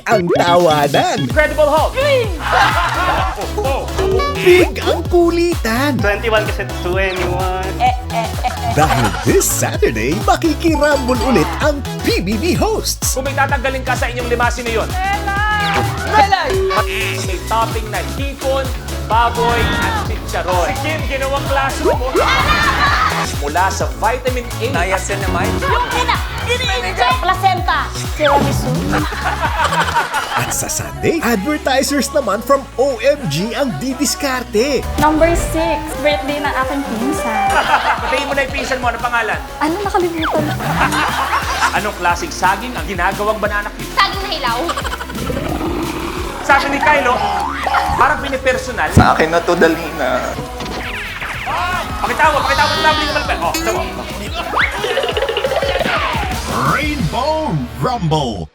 ang tawanan. Incredible Hulk! Big ang kulitan. 21 kasi 21. Dahil this Saturday, makikirambol ulit ang PBB hosts. Kung may tatanggalin ka sa inyong lima, sino yun? Melay! May topping na hipon, baboy, at chicharon. Si Kim, ginawang classroom. Mula sa vitamin A. Niacinamide? Yung iniinject placenta. Tiramisu. At sa Sunday, advertisers naman from OMG ang didiskarte. Number 6, birthday ng aking pinsan. Patayin mo na yung pinsan mo. Anong pangalan? Ano nakalimutan? Anong klaseng saging ang ginagawang banana cue? Saging na hilaw. Sabi ni Kylo, parang pinipersonal. Sa akin na to, Dalina. Pakitawa ng tumbling naman. Oh, ito mo. Rainbow Rumble.